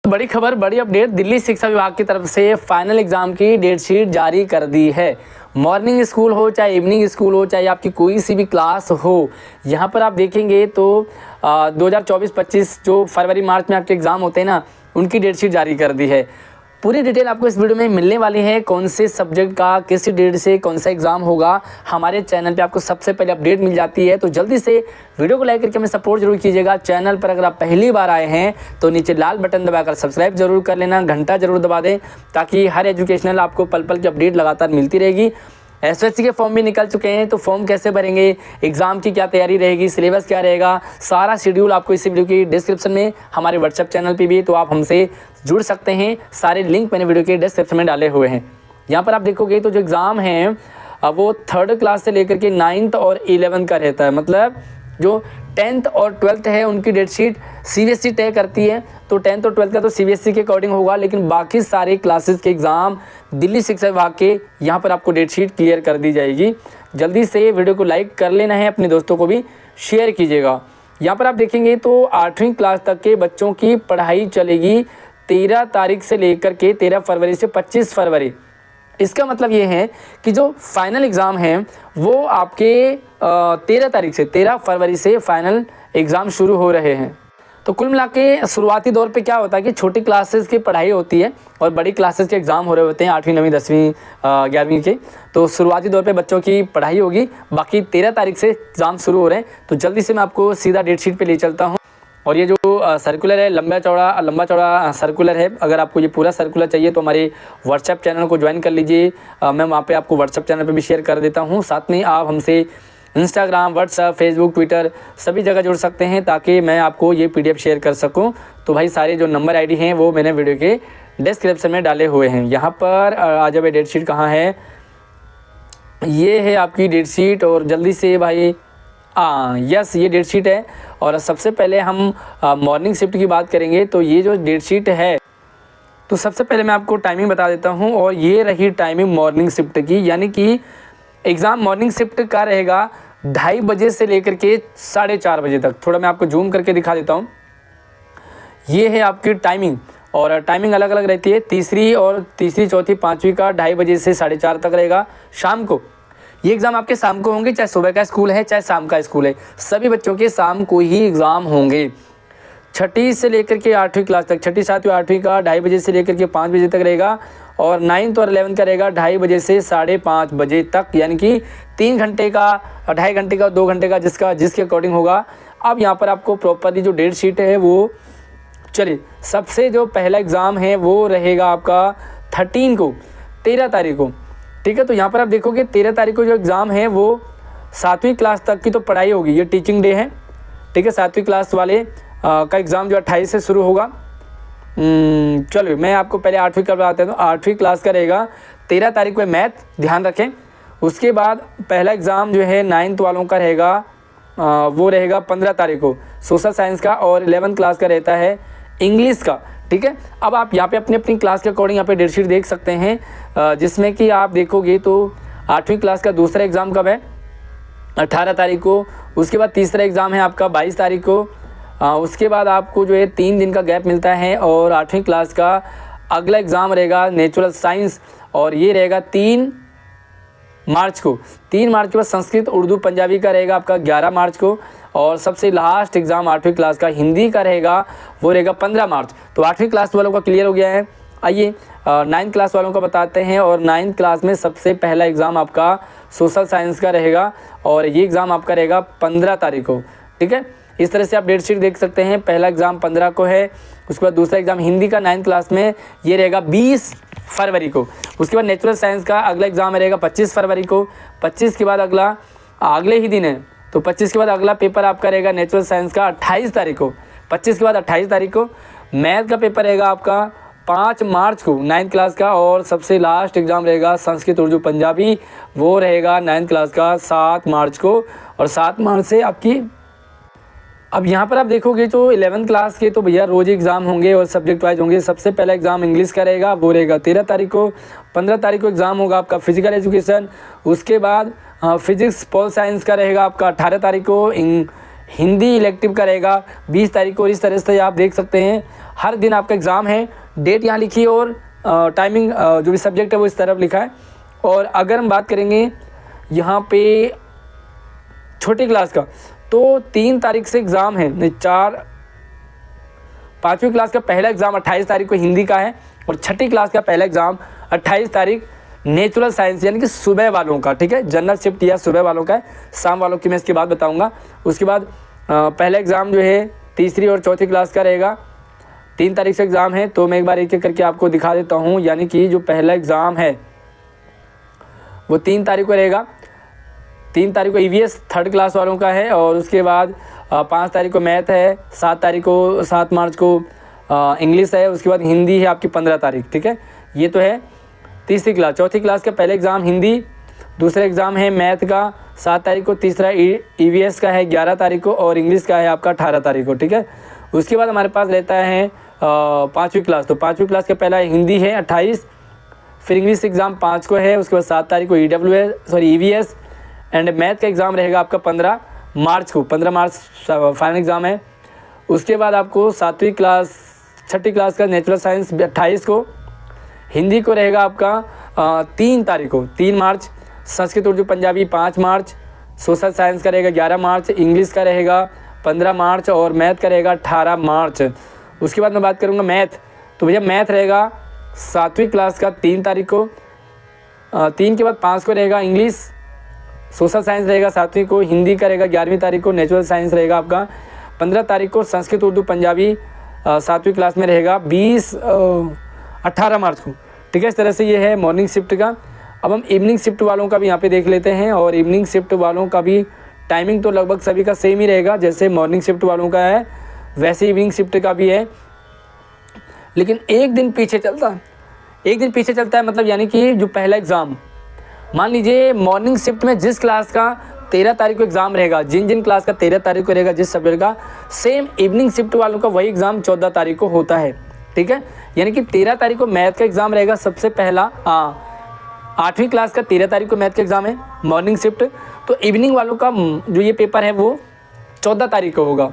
बड़ी खबर, बड़ी अपडेट, दिल्ली शिक्षा विभाग की तरफ से फाइनल एग्जाम की डेट शीट जारी कर दी है। मॉर्निंग स्कूल हो चाहे इवनिंग स्कूल हो चाहे आपकी कोई सी भी क्लास हो, यहाँ पर आप देखेंगे तो 2024-25 जो फरवरी मार्च में आपके एग्ज़ाम होते हैं ना, उनकी डेट शीट जारी कर दी है। पूरी डिटेल आपको इस वीडियो में मिलने वाली है। कौन से सब्जेक्ट का किस डेट से कौन सा एग्जाम होगा, हमारे चैनल पे आपको सबसे पहले अपडेट मिल जाती है। तो जल्दी से वीडियो को लाइक करके हमें सपोर्ट जरूर कीजिएगा। चैनल पर अगर आप पहली बार आए हैं तो नीचे लाल बटन दबाकर सब्सक्राइब जरूर कर लेना, घंटा जरूर दबा दें ताकि हर एजुकेशनल आपको पल पल की अपडेट लगातार मिलती रहेगी। एसएससी के फॉर्म भी निकल चुके हैं, तो फॉर्म कैसे भरेंगे, एग्जाम की क्या तैयारी रहेगी, सिलेबस क्या रहेगा, सारा शेड्यूल आपको इस वीडियो की डिस्क्रिप्शन में हमारे व्हाट्सएप चैनल पे भी, तो आप हमसे जुड़ सकते हैं। सारे लिंक मैंने वीडियो के डिस्क्रिप्शन में डाले हुए हैं। यहाँ पर आप देखोगे तो जो एग्ज़ाम है वो 3rd क्लास से लेकर के 9th और 11th का रहता है। मतलब जो 10th और 12th है उनकी डेट शीट सीबीएसई तय करती है। तो 10th और 12th का तो सीबीएसई के अकॉर्डिंग होगा, लेकिन बाकी सारे क्लासेस के एग्ज़ाम दिल्ली शिक्षा विभाग के यहाँ पर आपको डेट शीट क्लियर कर दी जाएगी। जल्दी से वीडियो को लाइक कर लेना है, अपने दोस्तों को भी शेयर कीजिएगा। यहाँ पर आप देखेंगे तो 8वीं क्लास तक के बच्चों की पढ़ाई चलेगी 13 तारीख से लेकर के 13 फरवरी से 25 फरवरी। इसका मतलब ये है कि जो फाइनल एग्ज़ाम हैं वो आपके 13 तारीख से 13 फरवरी से फाइनल एग्ज़ाम शुरू हो रहे हैं। तो कुल मिला के शुरुआती दौर पे क्या होता है कि छोटी क्लासेस की पढ़ाई होती है और बड़ी क्लासेस के एग्ज़ाम हो रहे होते हैं 8वीं 9वीं 10वीं 11वीं के। तो शुरुआती दौर पे बच्चों की पढ़ाई होगी, बाकी 13 तारीख से एग्ज़ाम शुरू हो रहे हैं। तो जल्दी से मैं आपको सीधा डेट शीट पे ले चलता हूँ। और ये जो सर्कुलर है लंबा चौड़ा सर्कुलर है। अगर आपको ये पूरा सर्कुलर चाहिए तो हमारे व्हाट्सएप चैनल को ज्वाइन कर लीजिए। मैं वहाँ पे आपको व्हाट्सएप चैनल पे भी शेयर कर देता हूँ। साथ में आप हमसे इंस्टाग्राम, व्हाट्सएप, फेसबुक, ट्विटर सभी जगह जुड़ सकते हैं ताकि मैं आपको ये PDF शेयर कर सकूँ। तो भाई सारे जो नंबर ID हैं वो मैंने वीडियो के डिस्क्रिप्शन में डाले हुए हैं। यहाँ पर आ जाओ, डेट शीट कहाँ है, ये है आपकी डेट शीट। और जल्दी से भाई यस, ये डेट शीट है। और सबसे पहले हम मॉर्निंग शिफ्ट की बात करेंगे। तो ये जो डेट शीट है, तो सबसे पहले मैं आपको टाइमिंग बता देता हूँ। और ये रही टाइमिंग मॉर्निंग शिफ्ट की, यानी कि एग्ज़ाम मॉर्निंग शिफ्ट का रहेगा 2:30 बजे से लेकर के 4:30 बजे तक। थोड़ा मैं आपको जूम करके दिखा देता हूँ। ये है आपकी टाइमिंग, और टाइमिंग अलग अलग रहती है। तीसरी, चौथी, 5वीं का 2:30 बजे से 4:30 तक रहेगा शाम को। ये एग्ज़ाम आपके शाम को होंगे, चाहे सुबह का स्कूल है चाहे शाम का स्कूल है, सभी बच्चों के शाम को ही एग्ज़ाम होंगे। 6ठी से लेकर के 8वीं क्लास तक, 6ठी 7वीं 8वीं का 2:30 बजे से लेकर के 5 बजे तक रहेगा। और 9th और 11th का रहेगा 2:30 बजे से 5:30 बजे तक, यानी कि 3 घंटे का, 2.5 घंटे का, 2 घंटे का, जिसके अकॉर्डिंग होगा। अब यहाँ पर आपको प्रॉपरली जो डेट शीट है वो, चलिए सबसे जो पहला एग्ज़ाम है वो रहेगा आपका 13 तारीख को, ठीक है। तो यहाँ पर आप देखोगे 13 तारीख को जो एग्ज़ाम है वो 7वीं क्लास तक की तो पढ़ाई होगी। ये टीचिंग डे है, ठीक है। 7वीं क्लास वाले का एग्ज़ाम जो 28 से शुरू होगा। चलो मैं आपको पहले 8वीं का बताता हूँ। 8वीं क्लास का रहेगा 13 तारीख को मैथ, ध्यान रखें। उसके बाद पहला एग्ज़ाम जो है 9th वालों का रहेगा, वो रहेगा 15 तारीख को सोशल साइंस का। और 11th क्लास का रहता है इंग्लिश का, ठीक है। अब आप यहाँ पे अपनी अपनी क्लास के अकॉर्डिंग यहाँ पे डेट शीट देख सकते हैं, जिसमें कि आप देखोगे तो 8वीं क्लास का दूसरा एग्ज़ाम कब है, 18 तारीख को। उसके बाद तीसरा एग्ज़ाम है आपका 22 तारीख को। उसके बाद आपको जो है 3 दिन का गैप मिलता है। और 8वीं क्लास का अगला एग्ज़ाम रहेगा नेचुरल साइंस, और ये रहेगा 3 मार्च को। 3 मार्च के बाद संस्कृत, उर्दू, पंजाबी का रहेगा आपका 11 मार्च को। और सबसे लास्ट एग्ज़ाम 8वीं क्लास का हिंदी का रहेगा, वो रहेगा 15 मार्च। तो 8वीं क्लास वालों का क्लियर हो गया है। आइए 9th क्लास वालों का बताते हैं। और 9th क्लास में सबसे पहला एग्ज़ाम आपका सोशल साइंस का रहेगा, और ये एग्ज़ाम आपका रहेगा 15 तारीख को, ठीक है। इस तरह से आप डेट शीट देख सकते हैं। पहला एग्ज़ाम 15 को है। उसके बाद दूसरा एग्ज़ाम हिंदी का 9th क्लास में ये रहेगा 20 फरवरी को। उसके बाद नेचुरल साइंस का अगला एग्ज़ाम रहेगा 25 फरवरी को। 25 के बाद अगले ही दिन है, तो 25 के बाद अगला पेपर आपका रहेगा नेचुरल साइंस का 28 तारीख को। 25 के बाद 28 तारीख को मैथ का पेपर रहेगा आपका 5 मार्च को 9th क्लास का। और सबसे लास्ट एग्ज़ाम रहेगा संस्कृत, उर्दू, पंजाबी, वो रहेगा 9th क्लास का 7 मार्च को। और 7 मार्च से आपकी, अब यहाँ पर आप देखोगे तो 11th क्लास के तो भैया रोज़ एग्ज़ाम होंगे और सब्जेक्ट वाइज होंगे। सबसे पहला एग्ज़ाम इंग्लिश का रहेगा, वो रहेगा 13 तारीख को। 15 तारीख को एग्ज़ाम होगा आपका फिजिकल एजुकेशन। उसके बाद फिजिक्स, पॉल साइंस का रहेगा आपका 18 तारीख को। हिंदी इलेक्टिव का रहेगा 20 तारीख को। इस तरह से आप देख सकते हैं हर दिन आपका एग्ज़ाम है, डेट यहाँ लिखी है और टाइमिंग जो भी सब्जेक्ट है वो इस तरफ लिखा है। और अगर हम बात करेंगे यहाँ पे छोटी क्लास का, तो 3 तारीख से एग्ज़ाम है, नहीं 5वीं क्लास का पहला एग्ज़ाम 28 तारीख को हिंदी का है और छठी क्लास का पहला एग्ज़ाम 28 तारीख नेचुरल साइंस यानी कि सुबह वालों का, ठीक है, जनरल शिफ्ट या सुबह वालों का है, शाम वालों की मैं इसके बाद बताऊंगा। उसके बाद पहला एग्ज़ाम जो है तीसरी और चौथी क्लास का रहेगा, 3 तारीख से एग्ज़ाम है। तो मैं एक बार एक एक करके आपको दिखा देता हूँ। यानी कि जो पहला एग्ज़ाम है वो 3 तारीख को रहेगा, 3 तारीख को EVS थर्ड क्लास वालों का है और उसके बाद 5 तारीख को मैथ है, 7 मार्च को इंग्लिश है, उसके बाद हिंदी है आपकी 15 तारीख, ठीक है। ये तो है तीसरी क्लास। चौथी क्लास का पहले एग्ज़ाम हिंदी, दूसरा एग्ज़ाम है मैथ का 7 तारीख को, तीसरा EVS का है 11 तारीख को और इंग्लिश का है आपका 18 तारीख को, ठीक है। उसके बाद हमारे पास रहता है 5वीं क्लास। तो 5वीं क्लास का पहला हिंदी है 28, फिर इंग्लिश एग्ज़ाम 5 को है, उसके बाद 7 तारीख को EVS एंड मैथ का एग्ज़ाम रहेगा आपका 15 मार्च को, 15 मार्च फाइनल एग्ज़ाम है। उसके बाद आपको 7वीं क्लास छठी क्लास का नेचुरल साइंस 28 को, हिंदी को रहेगा आपका 3 तारीख को 3 मार्च, संस्कृत उर्दू पंजाबी 5 मार्च, सोशल साइंस का रहेगा 11 मार्च, इंग्लिश का रहेगा 15 मार्च और मैथ का रहेगा 18 मार्च। उसके बाद मैं बात करूँगा मैथ। तो भैया मैथ रहेगा 7वीं क्लास का 3 तारीख को, 3 के बाद 5 को रहेगा इंग्लिश, सोशल साइंस रहेगा 7वीं को, हिंदी का रहेगा 11वीं तारीख को, नेचुरल साइंस रहेगा आपका 15 तारीख को, संस्कृत उर्दू पंजाबी 7वीं क्लास में रहेगा 18 मार्च को, ठीक है। इस तरह से ये है मॉर्निंग शिफ्ट का। अब हम इवनिंग शिफ्ट वालों का भी यहाँ पे देख लेते हैं और इवनिंग शिफ्ट वालों का भी टाइमिंग तो लगभग सभी का सेम ही रहेगा, जैसे मॉर्निंग शिफ्ट वालों का है वैसे इवनिंग शिफ्ट का भी है, लेकिन एक दिन पीछे चलता है। मतलब यानी कि जो पहला एग्ज़ाम, मान लीजिए मॉर्निंग शिफ्ट में जिस क्लास का 13 तारीख को एग्ज़ाम रहेगा, जिन क्लास का 13 तारीख को रहेगा जिस सब्जेक्ट का, सेम इवनिंग शिफ्ट वालों का वही एग्ज़ाम 14 तारीख को होता है, ठीक है। यानी कि 13 तारीख को मैथ का एग्ज़ाम रहेगा सबसे पहला, 8वीं क्लास का 13 तारीख को मैथ का एग्ज़ाम है मॉर्निंग शिफ्ट। तो इवनिंग वालों का जो ये पेपर है वो 14 तारीख को होगा,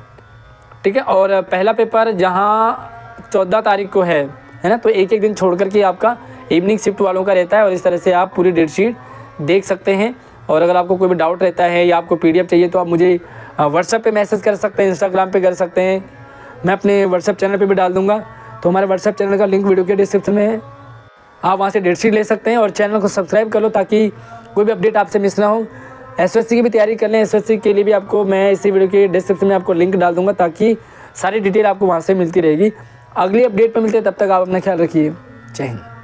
ठीक है। और पहला पेपर जहाँ 14 तारीख को है ना, तो एक दिन छोड़ करके आपका इवनिंग शिफ्ट वालों का रहता है और इस तरह से आप पूरी डेट शीट देख सकते हैं। और अगर आपको कोई भी डाउट रहता है या आपको PDF चाहिए तो आप मुझे व्हाट्सएप पे मैसेज कर सकते हैं, इंस्टाग्राम पे कर सकते हैं, मैं अपने व्हाट्सएप चैनल पे भी डाल दूंगा। तो हमारे व्हाट्सएप चैनल का लिंक वीडियो के डिस्क्रिप्शन में है, आप वहाँ से डेट शीट ले सकते हैं और चैनल को सब्सक्राइब कर लो ताकि कोई भी अपडेट आपसे मिस ना हो। SSC की भी तैयारी कर लें, SSC के लिए भी आपको मैं इसी वीडियो के डिस्क्रिप्शन में आपको लिंक डाल दूँगा ताकि सारी डिटेल आपको वहाँ से मिलती रहेगी। अगली अपडेट पर मिलते हैं, तब तक आप अपना ख्याल रखिए। जय हिंद।